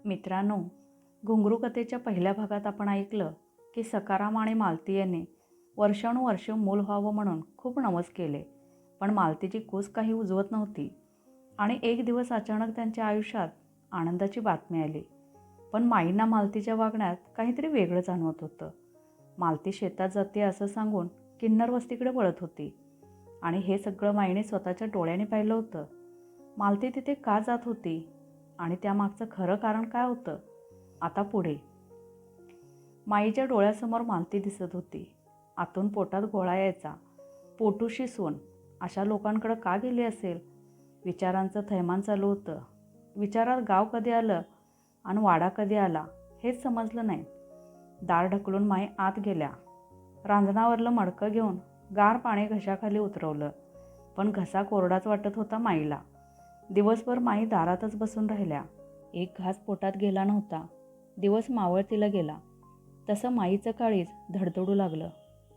मित्रांनो, घुंगरू कथेच्या पहिल्या भागात आपण ऐकलं की सखाराम आणि मालती यांनी वर्षानुवर्ष मूल व्हावं म्हणून खूप नवस केले, पण मालतीची कूस काही उजवत नव्हती. आणि एक दिवस अचानक त्यांच्या आयुष्यात आनंदाची बातमी आली. पण माईंना मालतीच्या वागण्यात काहीतरी वेगळं जाणवत होतं. मालती शेतात जाते असं सांगून किन्नर वस्तीकडे वळत होती आणि हे सगळं माईने स्वतःच्या डोळ्याने पाहिलं होतं. मालती तिथे का जात होती आणि त्यामागचं खरं कारण काय होतं? आता पुढे. माईच्या डोळ्यासमोर मालती दिसत होती. आतून पोटात गोळा यायचा. पोटूशी सून अशा लोकांकडे का गेली असेल? विचारांचं थैमान चालू होतं. विचारात गाव कधी आलं आणि वाडा कधी आला हेच समजलं नाही. दार ढकलून माई आत गेल्या. रांजणावरलं मडकं घेऊन गार पाणी घशाखाली उतरवलं, पण घसा कोरडाच वाटत होता माईला. दिवसभर माई दारातच बसून राहिल्या. एक घास पोटात गेला नव्हता. दिवस मावळतीला गेला तसं माईचं काळीज धडधडू लागलं.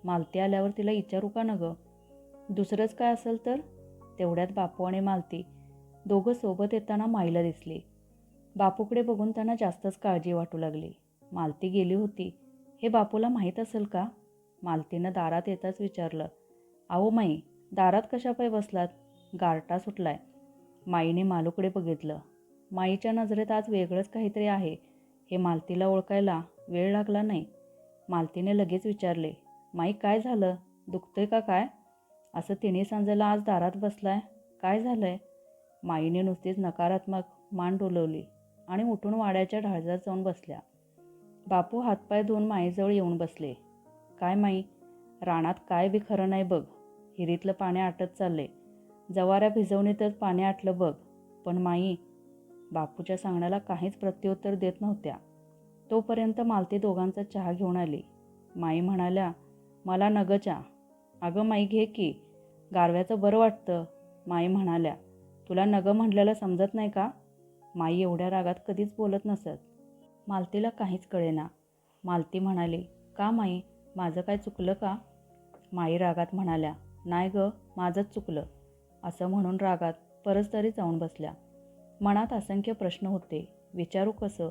मालती आल्यावर तिला विचारू का न गं? दुसरंच काय असेल तर? तेवढ्यात बापू आणि मालती दोघं सोबत येताना माईला दिसली. बापूकडे बघून त्यांना जास्तच काळजी वाटू लागली. मालती गेली होती हे बापूला माहीत असेल का? मालतीनं दारात येताच विचारलं. अहो माई, दारात कशा पाय बसलात? गारटा सुटलाय. माईने मालूकडे बघितलं. माईच्या नजरेत आज वेगळंच काहीतरी आहे हे मालतीला ओळखायला वेळ लागला नाही. मालतीने लगेच विचारले, माई काय झालं? दुखतंय का काय? असं तिन्ही सांजेला आज दारात बसलाय, काय झालंय? माईने नुसतीच नकारात्मक मान डोलवली आणि उठून वाड्याच्या ढाळजात जाऊन बसल्या. बापू हातपाय धुवून माईजवळ येऊन बसले. काय माई, रानात काय बी खरं नाही बघ. हिरीतलं पाणी आटत चाललंय. जवाऱ्या भिजवणीतच पाणी आटलं बघ. पण माई, बापूच्या सांगण्याला काहीच प्रत्युत्तर देत नव्हत्या. तोपर्यंत मालती दोघांचा चहा घेऊन आली. माई म्हणाल्या, मला नगं चहा. अगं माई घे की, गारव्याचं बरं वाटतं. माई म्हणाल्या, तुला नगं म्हटलेलं समजत नाही का? माई एवढ्या रागात कधीच बोलत नसत. मालतीला काहीच कळेना. मालती म्हणाली, का माई, माझं काय चुकलं का? माई रागात म्हणाल्या, नाही गं, माझंच चुकलं. असं म्हणून रागात परस्तरी जाऊन बसल्या. मनात असंख्य प्रश्न होते. विचारू कसं?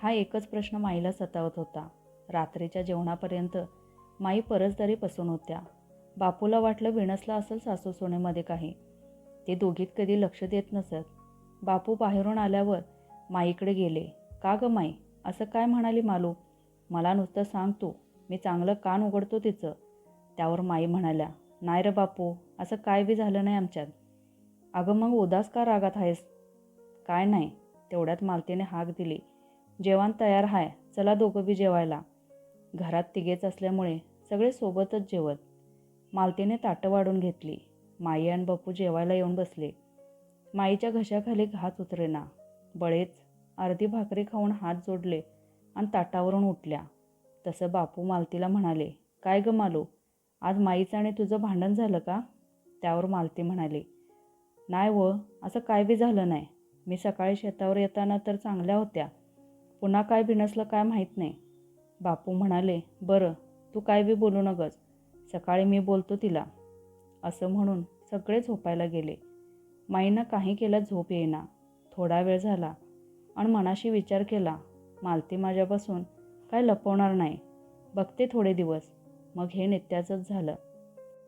हा एकच प्रश्न माईला सतावत होता. रात्रीच्या जेवणापर्यंत माई परस्तरी बसून होत्या. बापूला वाटलं बिनसला असेल सासू सोनेमध्ये काही. ते दोघीत कधी लक्ष देत नसत. बापू बाहेरून आल्यावर माईकडे गेले. का गं माई, असं काय म्हणाली मालू? मला नुसतं सांग तू, मी चांगलं कान उघडतो तिचं. त्यावर माई म्हणाल्या, नाही रे बापू, असं काय बी झालं नाही आमच्यात. अगं मग उदास का रागात आहेस? काय नाही. तेवढ्यात मालतीने हाक दिली, जेवण तयार आहे, चला दोघं बी जेवायला. घरात तिघेच असल्यामुळे सगळे सोबतच जेवत. मालतीने ताटं वाढून घेतली. माई आणि बापू जेवायला येऊन बसले. माईच्या घशाखाली घास उतरेना. बळेच अर्धी भाकरी खाऊन हात जोडले आणि ताटावरून उठल्या. तसं बापू मालतीला म्हणाले, काय गं मालू, आज माईचं आणि तुझं भांडण झालं का? त्यावर मालती म्हणाली, नाही व, असं काय बी झालं नाही. मी सकाळी शेतावर येताना तर चांगल्या होत्या. पुन्हा काय बिनसलं काय माहीत नाही. बापू म्हणाले, बरं, तू काय बी बोलू नगस. सकाळी मी बोलतो तिला. असं म्हणून सगळे झोपायला गेले. माईनं काही केलं झोप येईना. थोडा वेळ झाला आणि मनाशी विचार केला, मालती माझ्यापासून काय लपवणार नाही. बघते थोडे दिवस, मग हे नित्याचंच झालं.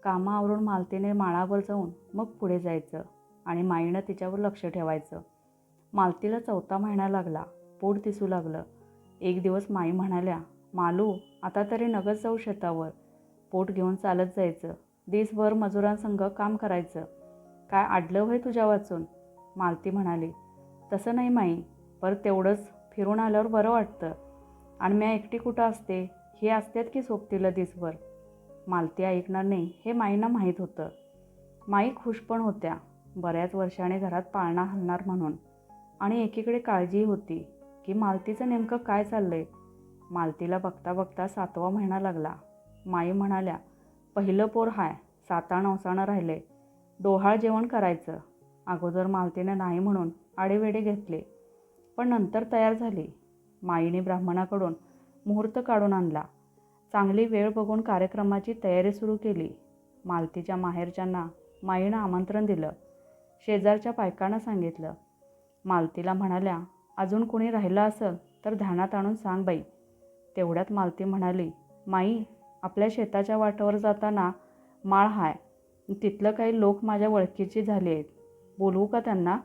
कामावरून मालतीने माळावर जाऊन मग पुढे जायचं आणि माईनं तिच्यावर लक्ष ठेवायचं. मालतीला 4था महिना लागला. पोट दिसू लागलं. एक दिवस माई म्हणाल्या, मालू, आता तरी नगच जाऊ शेतावर. पोट घेऊन चालत जायचं. दिवसभर मजुरांसंग काम करायचं. काय अडलं होय तुझ्या वाचून? मालती म्हणाली, तसं नाही माई, पर तेवढंच फिरून आल्यावर बरं वाटतं. आणि मी एकटी कुठं असते, हे असतात की सोबतीला दिवसभर. मालती ऐकणार नाही हे माईंना माहीत होतं. माई खुश पण होत्या. बऱ्याच वर्षाने घरात पाळणा हलणार म्हणून. आणि एकीकडे काळजीही होती की मालतीचं नेमकं काय चाललंय. मालतीला बघता बघता 7वा महिना लागला. माई म्हणाल्या, पहिलं पोर हाय, 7-9 राहिले. डोहाळ जेवण करायचं. अगोदर मालतीने नाही म्हणून आडेवेडे घेतले, पण नंतर तयार झाली. माईने ब्राह्मणाकडून मुहूर्त काढून आणला. चांगली वेळ बघून कार्यक्रमाची तयारी सुरू केली. मालतीच्या माहेरच्यांना माईनं आमंत्रण दिलं. शेजारच्या बायकांना सांगितलं. मालतीला म्हणाल्या, अजून कोणी राहिलं असेल तर ध्यानात आणून सांग बाई. तेवढ्यात मालती म्हणाली, माई, आपल्या शेताच्या वाटावर जाताना माळ हाय. तिथलं काही लोक माझ्या ओळखीची झाली आहेत. बोलवू का त्यांना?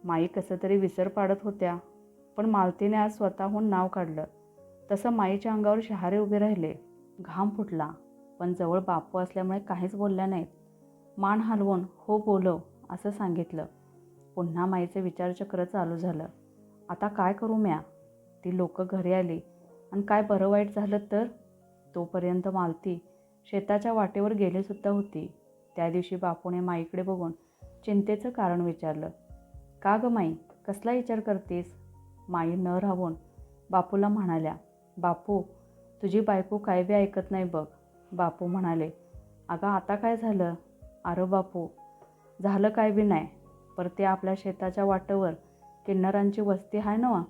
माई कसं तरी विसर पाडत होत्या, पण मालतीने आज स्वतःहून नाव काढलं. तसं माईच्या अंगावर शहारे उभे राहिले. घाम फुटला, पण जवळ बापू असल्यामुळे काहीच बोलल्या नाहीत. मान हलवून हो बोलव असं सांगितलं. पुन्हा माईचे विचारचक्र चालू झालं. आता काय करू म्या? ती लोक घरी आली आणि काय बरं वाईट झालं तर? तोपर्यंत मालती शेताच्या वाटेवर गेलीसुद्धा होती. त्या दिवशी बापूने माईकडे बघून चिंतेचं कारण विचारलं. का गं माई, कसला विचार करतेस? माई न राहून बापूला म्हणाल्या, बापू, तुझी बायको काय बी ऐकत नाही बघ. बापू म्हणाले, अगं आता काय झालं? अरे बापू, झालं काय बी नाही, पर ते आपल्या शेताच्या वाटेवर किन्नरांची वस्ती आहे ना?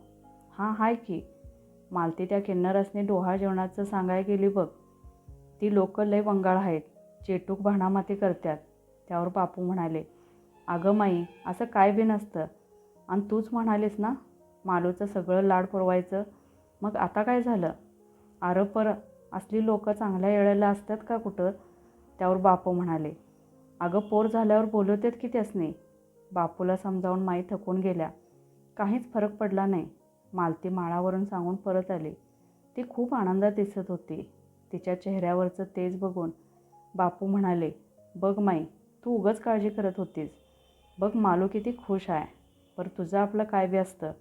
हां हाय की. मालती त्या किन्नरासने डोहाळ जेवणाचं सांगाय गेली बघ. ती लोक लय वंगाळ आहेत, चेटूक भाणामाती करतात. त्यावर बापू म्हणाले, अगं माई, असं काय बी नसतं. आणि तूच म्हणालीस ना मालूचं सगळं लाड पुरवायचं, मग आता काय झालं? अरे पर असली लोक चांगल्या वेळेला असतात का कुठं? त्यावर बापू म्हणाले, अगं पोर झाल्यावर बोलवतात की त्यासनी. बापूला समजावून माई थकून गेल्या. काहीच फरक पडला नाही. मालती माळावरून सांगून परत आली. ती खूप आनंदात दिसत होती. तिच्या चेहऱ्यावरचं तेज बघून बापू म्हणाले, बघ माई, तू उगाच काळजी करत होतीस. बघ मालू किती खुश आहे. पर तुझं आपलं काय बी असतं.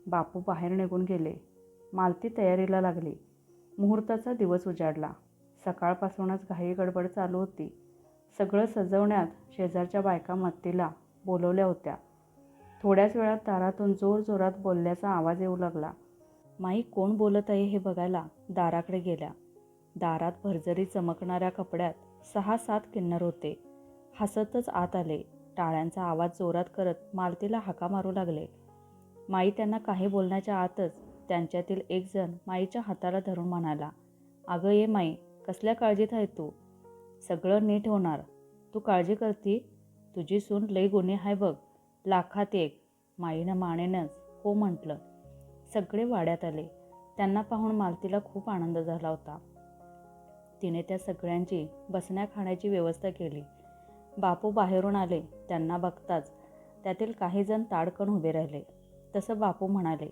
बापू बाहेर निघून गेले. मालती तयारीला लागली. मुहूर्ताचा दिवस उजाडला. सकाळपासूनच घाई गडबड चालू होती. सगळं सजवण्यात शेजारच्या बायका मदतीला बोलवल्या होत्या. थोड्याच वेळात दारातून जोरजोरात बोलल्याचा आवाज येऊ लागला. माई कोण बोलत आहे हे बघायला दाराकडे गेल्या. दारात भरजरी चमकणाऱ्या कपड्यात 6-7 किन्नर होते. हसतच आत आले. टाळ्यांचा आवाज जोरात करत मालतीला हाका मारू लागले. माई त्यांना काही बोलण्याच्या आतच त्यांच्यातील एक जण माईच्या हाताला धरून म्हणाला, अगं ये माई, कसल्या काळजीत आहे तू? सगळं नीट होणार. तू काळजी करती? तुझी सून लई गुन्हे आहे बघ, लाखात एक. माईनं मानेनच हो म्हटलं. सगळे वाड्यात आले. त्यांना पाहून मालतीला खूप आनंद झाला होता. तिने त्या सगळ्यांची बसण्या खाण्याची व्यवस्था केली. बापू बाहेरून आले. त्यांना बघताच त्यातील काही जण ताडकन उभे राहिले. तसं बापू म्हणाले,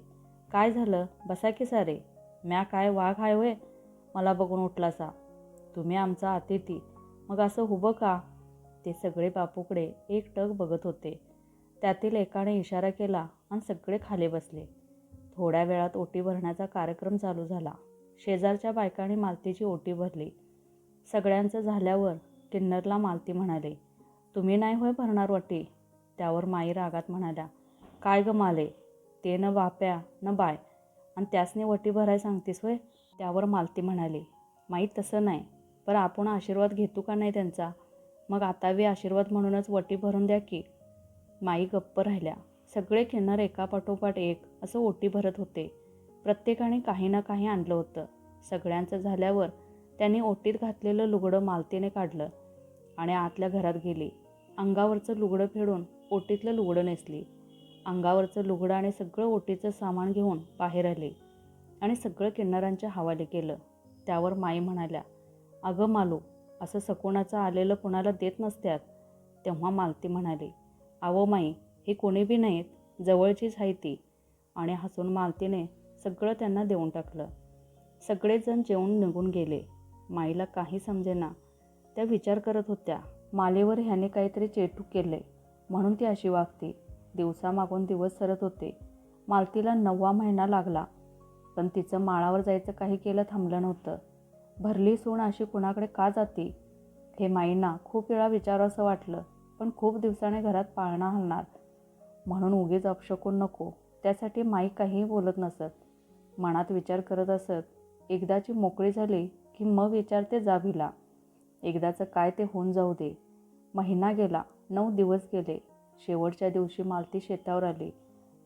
काय झालं? बसा की सारे. म्या काय वाघ आहे होय मला बघून उठलासा? तुम्ही आमचा अतिथी, मग असं उभं का? ते सगळे बापूकडे एकटक बघत होते. त्यातील एकाने इशारा केला आणि सगळे खाली बसले. थोड्या वेळात ओटी भरण्याचा कार्यक्रम चालू झाला. शेजारच्या बायकांनी मालतीची ओटी भरली. सगळ्यांचं झाल्यावर किन्नरला मालती म्हणाले, तुम्ही नाही होय भरणार ओटी? त्यावर माई रागात म्हणाल्या, काय ग माले, ते न बाप्या न बाय आणि त्यासनी वटी भराय सांगतेस होय? त्यावर मालती म्हणाली, माई तसं नाही, पण आपण आशीर्वाद घेतो का नाही त्यांचा? मग आता बी आशीर्वाद म्हणूनच वटी भरून द्या की. माई गप्प राहिल्या. सगळे किन्नर एकापाठोपाठ एक असं ओटी भरत होते. प्रत्येकाने काही ना काही आणलं होतं. सगळ्यांचं झाल्यावर त्यांनी ओटीत घातलेलं लुगडं मालतीने काढलं आणि आतल्या घरात गेली. अंगावरचं लुगडं फेडून ओटीतलं लुगडं नेसली. अंगावरचं लुगडं आणि सगळं ओटीचं सामान घेऊन बाहेर आले आणि सगळं किन्नरांच्या हवाले केलं. त्यावर माई म्हणाल्या, अगं मालू, असं सकोणाचं आलेलं कुणाला देत नसत्यात. तेव्हा मालती म्हणाली, अहो माई, हे कोणी बी नाहीत, जवळचीच आहे ती. आणि हसून मालतीने सगळं त्यांना देऊन टाकलं. सगळेजण जेवून निघून गेले. माईला काही समजेना. त्या विचार करत होत्या, मालेवर ह्याने काहीतरी चेटूक केले म्हणून ती अशी वागते. दिवसामागून दिवस सरत होते. मालतीला 9वा महिना लागला, पण तिचं माळावर जायचं काही केलं थांबलं नव्हतं. भरली सून अशी कुणाकडे का जाते हे माईंना खूप वेळा विचारावंसं वाटलं, पण खूप दिवसाने घरात पाळणा हलणार म्हणून उगीच अपशकून नको, त्यासाठी माई काहीही बोलत नसत. मनात विचार करत असत. एकदाची मोकळी झाली की मग विचारते जाभीला. एकदाचं काय ते होऊन जाऊ दे. महिना गेला, 9 दिवस गेले. शेवटच्या दिवशी मालती शेतावर आली.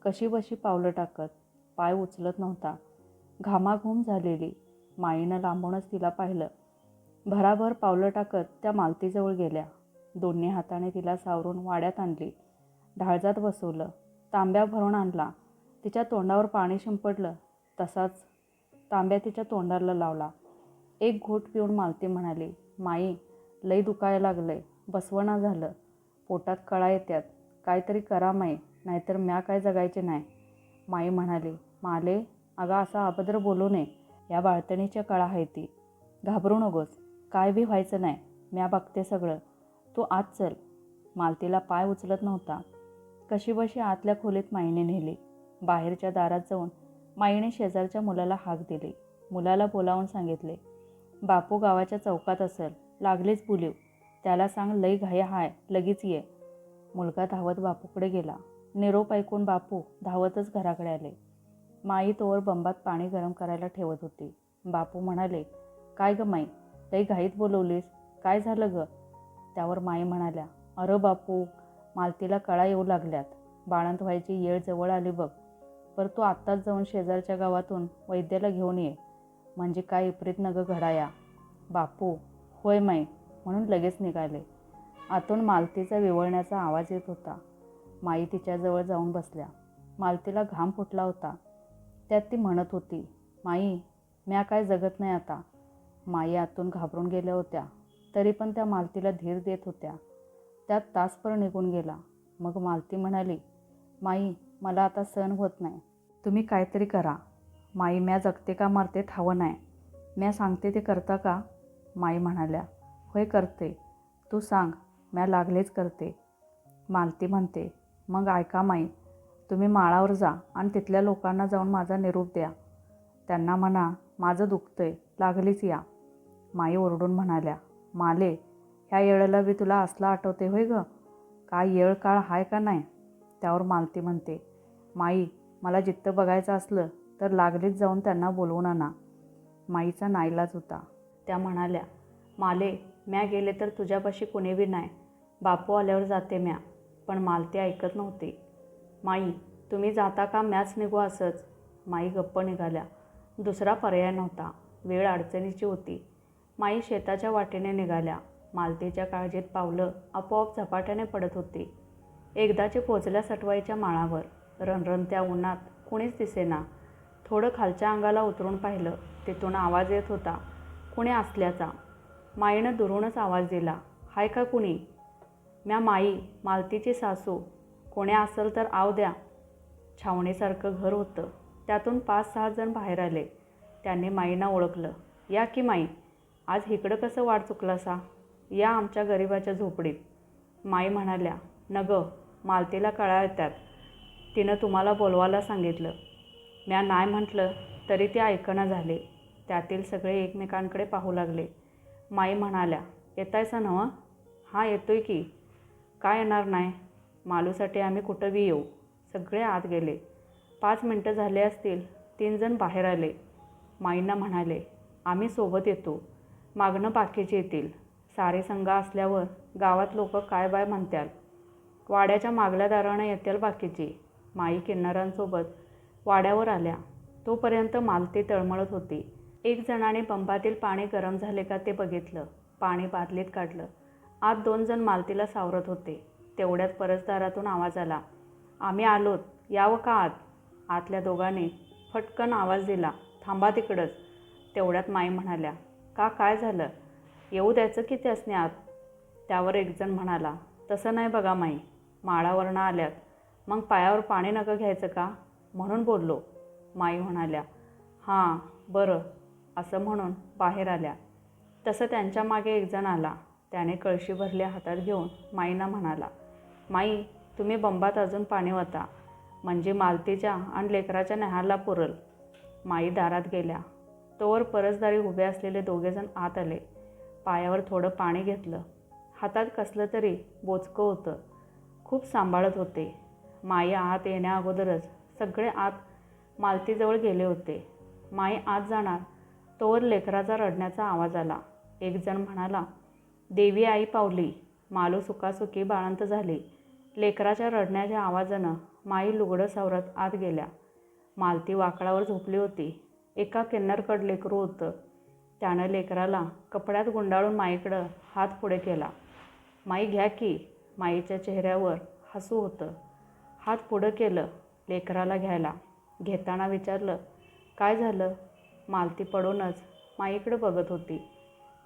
कशीबशी पावलं टाकत. पाय उचलत नव्हता. घामाघूम झालेली. माईनं लांबूनच तिला पाहिलं. भराभर पावलं टाकत त्या मालतीजवळ गेल्या. दोन्ही हाताने तिला सावरून वाड्यात आणली. ढाळजात बसवलं. तांब्या भरून आणला. तिच्या तोंडावर पाणी शिंपडलं. तसाच तांब्या तिच्या तोंडाला लावला. एक घोट पिऊन मालती म्हणाली, माई, लई दुखायला लागलंय, बसवणा झालं, पोटात कळा येत्यात, काहीतरी करा माई, नाहीतर म्या काय जगायचे नाही. माई म्हणाली, माले, अगं असा अभद्र बोलू नये, या बाळतणीच्या कळा आहे ती, घाबरू नकोस, काय बी व्हायचं नाही, म्या बघते सगळं, तू आत चल. मालतीला पाय उचलत नव्हता. कशीबशी आतल्या खोलीत माईने नेली. बाहेरच्या दारात जाऊन माईने शेजारच्या मुलाला हाक दिली. मुलाला बोलावून सांगितले, बापू गावाच्या चौकात असेल, लागलीच बोलीव, त्याला सांग लई घाई हाय, लगेच ये. मुलगा धावत बापूकडे गेला. निरोप ऐकून बापू धावतच घराकडे आले. माई तोवर बंबात पाणी गरम करायला ठेवत होती. बापू म्हणाले, काय ग माई, लई घाईत बोलवलीस, काय झालं ग? त्यावर माई म्हणाल्या, अरे बापू, मालतीला कळा येऊ लागल्यात, बाळंत व्हायची येळ जवळ आली बघ, पर तू आत्ताच जाऊन शेजारच्या गावातून वैद्याला घेऊन ये, म्हणजे काय विपरीत नग घडाया. बापू, होय माई, म्हणून लगेच निघाले. आतून मालतीचा विवळण्याचा आवाज येत होता. माई तिच्याजवळ जाऊन बसल्या. मालतीला घाम फुटला होता. त्यात ती म्हणत होती, माई, म्या काय जगत नाही आता. माई आतून घाबरून गेल्या होत्या, तरी पण त्या मालतीला धीर देत होत्या. त्यात तासभर निघून गेला. मग मालती म्हणाली, माई, मला आता सहन होत नाही, तुम्ही काहीतरी करा. माई, म्या जगते का मरते ठावं नाही, म्या सांगते ते करता का? माई म्हणाल्या, होय करते, तू सांग, म्या लागलेच करते. मालती म्हणते, मग ऐका माई, तुम्ही माळावर जा आणि तिथल्या लोकांना जाऊन माझा निरोप द्या. त्यांना म्हणा, माझं दुखतंय, लागलीच या. माई ओरडून म्हणाल्या, माले, ह्या येळेला बी तुला असला आठवते होय ग, काय येळ काळ हाय का नाही? त्यावर मालती म्हणते, माई, मला जित्त बघायचं असलं तर लागलीच जाऊन त्यांना बोलवून आणा. माईचा नाईलाज होता. त्या म्हणाल्या, माले, म्या गेले तर तुझ्यापाशी कुणी बी नाही, बापू आल्यावर जाते म्या. पण मालती ऐकत नव्हती. माई, तुम्ही जाता का म्याच निघू असंच? माई गप्प निघाल्या. दुसरा पर्याय नव्हता. वेळ अडचणीची होती. माई शेताच्या वाटेने निघाल्या. मालतीच्या काळजीत पावलं आपोआप झपाट्याने पडत होती. एकदाचे पोचल्या सटवाईच्या माळावर. रणरणत्या उन्हात कुणीच दिसेना. थोडं खालच्या अंगाला उतरून पाहिलं. तिथून आवाज येत होता, कुणी असल्याचा. माईनं दुरूनच आवाज दिला, हाय का कुणी? म्या माई, मालतीची सासू, कोणी असेल तर आव द्या. छावणीसारखं घर होतं. त्यातून 5-6 जण बाहेर आले. त्यांनी माईंना ओळखलं. या की माई, आज इकडं कसं वाट चुकलासा? या आमच्या गरिबाच्या झोपडीत. माई म्हणाल्या, नग, मालतीला कळा येतात, तिनं तुम्हाला बोलवायला सांगितलं. म्या नाही म्हटलं तरी ते ऐकणं झाले. त्यातील सगळे एकमेकांकडे पाहू लागले. माई म्हणाल्या, येतायसा नव्ह? हां, येतोय की. काय येणार नाही? मालूसाठी आम्ही कुठं बी येऊ. सगळे आत गेले. 5 मिनटं झाले असतील. 3 जण बाहेर आले. माईंना म्हणाले, आम्ही सोबत येतो, मागणं बाकीचे येतील. सारे संघ असल्यावर गावात लोक काय बाय म्हणत्याल. वाड्याच्या मागल्या दारानं येतील बाकीची. माई किन्नरांसोबत वाड्यावर आल्या. तोपर्यंत मालती तळमळत होती. एक जणाने पंपातील पाणी गरम झाले का ते बघितलं. पाणी बादलीत काढलं. आत 2 जण मालतीला सावरत होते. तेवढ्यात परसदारातून आवाज आला, आम्ही आलोत, यावं का आत? आतल्या दोघांनी फटकन आवाज दिला, थांबा तिकडंच. तेवढ्यात माई म्हणाल्या, का, काय झालं? येऊ द्यायचं की त्यासने आत? त्यावर एक जण म्हणाला, तसं नाही बघा माई, माळावरनं आल्यात, मग पायावर पाणी नका घ्यायचं का, म्हणून बोललो. माई म्हणाल्या, हां, बरं, असं म्हणून बाहेर आल्या. तसं त्यांच्या मागे एक जण आला. त्याने कळशी भरल्या हातात घेऊन माईंना म्हणाला, माई, तुम्ही बंबात अजून पाणी वता, म्हणजे मालतीच्या आणि लेकराच्या न्याहाला पुरल. माई दारात गेल्या. तोवर परसदारी उभे असलेले 2 जण आत आले. पायावर थोडं पाणी घेतलं. हातात कसलं तरी बोचकं होतं. खूप सांभाळत होते. माई आत येण्या अगोदरच सगळे आत मालतीजवळ गेले होते. माई आत जाणार तोवर लेकराचा रडण्याचा आवाज आला. एक जण म्हणाला, देवी आई पावली, मालू सुखासुखी बाळंत झाली. लेकराच्या रडण्याच्या आवाजानं माई लुगडं सावरत आत गेल्या. मालती वाकडावर झोपली होती. एका किन्नरकड लेकरू होतं. त्यानं लेकराला कपड्यात गुंडाळून माईकडं हात पुढे केला. माई घ्या की. माईच्या चेहऱ्यावर हसू होतं. हात पुढं केलं लेकराला घ्यायला. घेताना विचारलं, काय झालं? मालती पडूनच माईकडे बघत होती.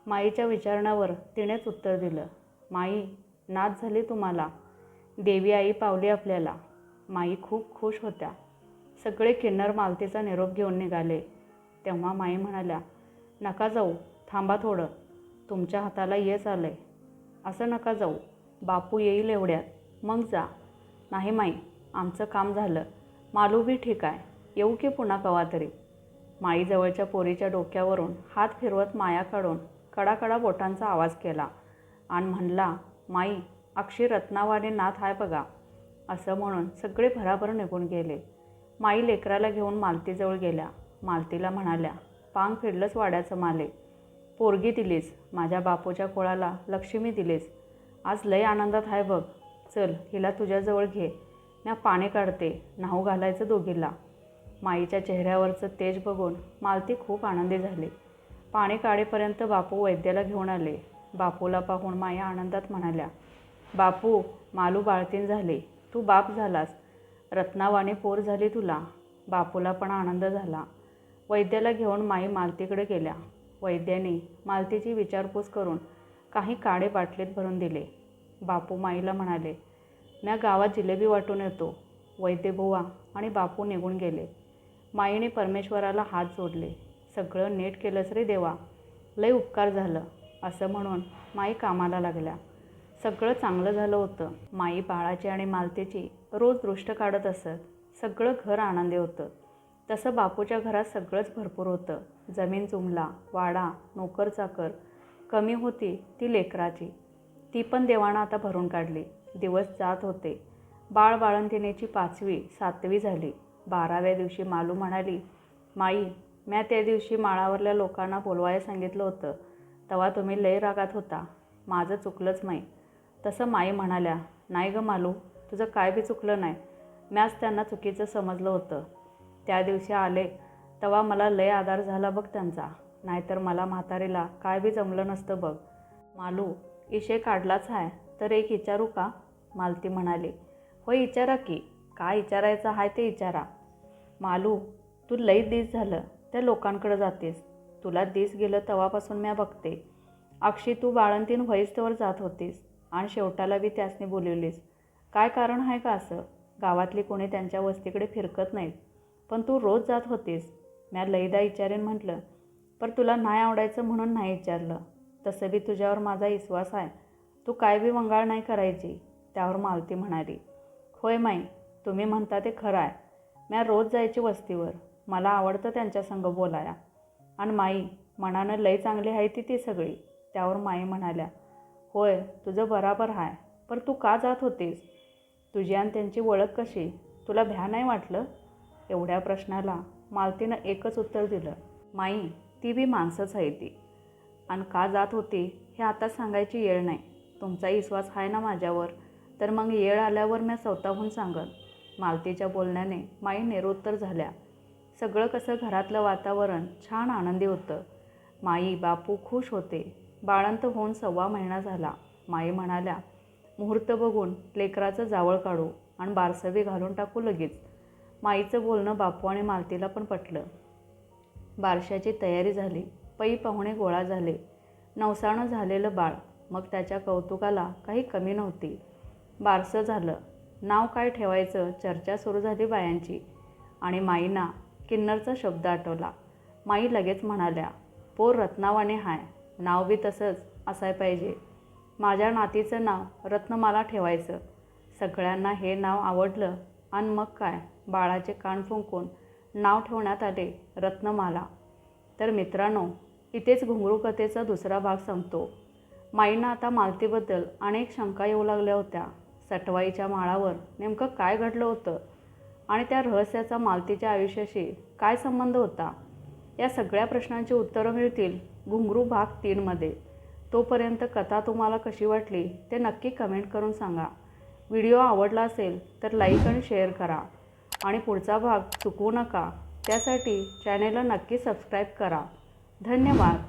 माईच्या विचारण्यावर तिनेच उत्तर दिलं, माई, नात झाली तुम्हाला. देवी आई पावली आपल्याला. माई खूप खुश होत्या. सगळे किन्नर मालतीचा निरोप घेऊन निघाले. तेव्हा माई म्हणाल्या, नका जाऊ, थांबा थोडं. तुमच्या हाताला यश आलंय. असं नका जाऊ, बापू येईल एवढ्यात, मग जा. नाही माई, आमचं काम झालं. मालू बी ठीक आहे, येऊ की पुन्हा कवा तरी. माई जवळच्या पोरीच्या डोक्यावरून हात फिरवत माया काढून कडाकडा बोटांचा आवाज केला आणि म्हणला, माई, अक्षी रत्नावाने नाथ आहे बघा. असं म्हणून सगळे भराभर निघून गेले. माई लेकराला घेऊन मालतीजवळ गेल्या. मालतीला म्हणाल्या, पांग फिरलंच वाड्याचं माले. पोरगी दिलीस, माझ्या बापूच्या कोळाला लक्ष्मी दिलीस. आज लय आनंदात आहे बघ. चल, हिला तुझ्याजवळ घे. म्या पाणी काढते, न्हाऊ घालायचं दोघीला. माईच्या चेहऱ्यावरचं तेज बघून मालती खूप आनंदी झाली. पाणी काढेपर्यंत बापू वैद्याला घेऊन आले. बापूला पाहून माया आनंदात म्हणाल्या, बापू, मालू बाळतीन झाली, तू बाप झालास. रत्नावाने पोर झाली तुला. बापूला पण आनंद झाला. वैद्याला घेऊन माई मालतीकडे गेल्या. वैद्याने मालतीची विचारपूस करून काही काळे बाटलीत भरून दिले. बापू माईला म्हणाले, म्या गावात जिलेबी वाटून येतो. वैद्य बुवा आणि बापू निघून गेले. माईने परमेश्वराला हात जोडले. सगळं नीट केलंच रे देवा, लय उपकार झालं. असं म्हणून माई कामाला लागल्या. सगळं चांगलं झालं होतं. माई बाळाची आणि मालतीची रोज दृष्ट काढत असत. सगळं घर आनंदी होतं. तसं बापूच्या घरात सगळंच भरपूर होतं. जमीन जुमला, वाडा, नोकर चाकर. कमी होती ती लेकराची. ती पण देवानं आता भरून काढली. दिवस जात होते. बाळ बाळंतिणीची 5वी 7वी झाली. 12व्या दिवशी मालू म्हणाली, माई, म्या त्या दिवशी माळावरल्या लोकांना बोलवायला सांगितलं होतं, तेव्हा तुम्ही लय रागात होता. माझं चुकलंच माई. तसं माई म्हणाल्या, नाही गं मालू, तुझं काय बी चुकलं नाही. म्याच त्यांना चुकीचं समजलं होतं. त्या दिवशी आले तेव्हा मला लय आधार झाला बघ त्यांचा. नाहीतर मला म्हातारीला काय बी जमलं नसतं बघ. मालू, इशे काढलाच आहे तर एक विचारू का? मालती म्हणाली, होय विचारा की. काय विचारायचं आहे ते विचारा. मालू, तू लई दिस झालं त्या लोकांकडे जातेस. तुला दिस गेलं तेव्हापासून म्या बघते. अक्षी, तू बाळंतीण व्हईस्तवर जात होतीस आणि शेवटाला बी त्यासनी बोलवलीस. काय कारण आहे का असं? गावातली कोणी त्यांच्या वस्तीकडे फिरकत नाहीत, पण तू रोज जात होतीस. म्या लईदा विचारेन म्हटलं, पण तुला नाही आवडायचं म्हणून नाही विचारलं. तसं बी तुझ्यावर माझा विश्वास आहे. तू काय बी वंगाळ नाही करायची. त्यावर मालती म्हणाली, होय माई, तुम्ही म्हणता ते खरं आहे. म्या रोज जायची वस्तीवर. मला आवडतं त्यांच्यासंग बोलाया. आणि माई, मनानं लई चांगली आहे ती सगळी. त्यावर माई म्हणाल्या, होय, तुझं बराबर आहे. पण तू का जात होतीस? तुझी आणि त्यांची ओळख कशी? तुला भ्या नाही वाटलं? एवढ्या प्रश्नाला मालतीनं एकच उत्तर दिलं, माई, ती बी माणसंच आहे ती. आणि का जात होती हे आता सांगायची येळ नाही. तुमचा विश्वास आहे ना माझ्यावर, तर मग येळ आल्यावर मी स्वतःहून सांगन. मालतीच्या बोलण्याने माई निरुत्तर झाल्या. सगळं कसं घरातलं वातावरण छान आनंदी होतं. माई बापू खुश होते. बाळंत होऊन 1.25 महिना झाला. माई म्हणाल्या, मुहूर्त बघून लेकराचं जावळ काढू आणि बारसबी घालून टाकू लगेच. माईचं बोलणं बापू आणि मालतीला पण पटलं. बारशाची तयारी झाली. पै पाहुणे गोळा झाले. नवसानं झालेलं बाळ, मग त्याच्या कौतुकाला काही कमी नव्हती. बारसं झालं. नाव काय ठेवायचं चर्चा सुरू झाली बायांची. आणि माईंना किन्नरचा शब्द आठवला. माई लगेच म्हणाल्या, पोर रत्नावाने हाय, नाव बी तसंच असाय पाहिजे. माझ्या नातीचं नाव रत्नमाला ठेवायचं. सगळ्यांना हे नाव आवडलं आणि मग काय, बाळाचे कान फुंकून नाव ठेवण्यात आले, रत्नमाला. तर मित्रांनो, इथेच घुंगरू कथेचा दुसरा भाग संपतो. माईंना आता मालतीबद्दल अनेक शंका येऊ लागल्या होत्या. सटवाईच्या माळावर नेमकं काय घडलं होतं आणि त्या रहस्याचा मालतीच्या आयुष्याशी काय संबंध होता? या सगळ्या प्रश्नांची उत्तरं मिळतील घुंगरू भाग 3मध्ये. तोपर्यंत कथा तुम्हाला कशी वाटली ते नक्की कमेंट करून सांगा. व्हिडिओ आवडला असेल तर लाईक आणि शेअर करा आणि पुढचा भाग चुकवू नका. त्यासाठी चॅनेलला नक्की सबस्क्राईब करा. धन्यवाद.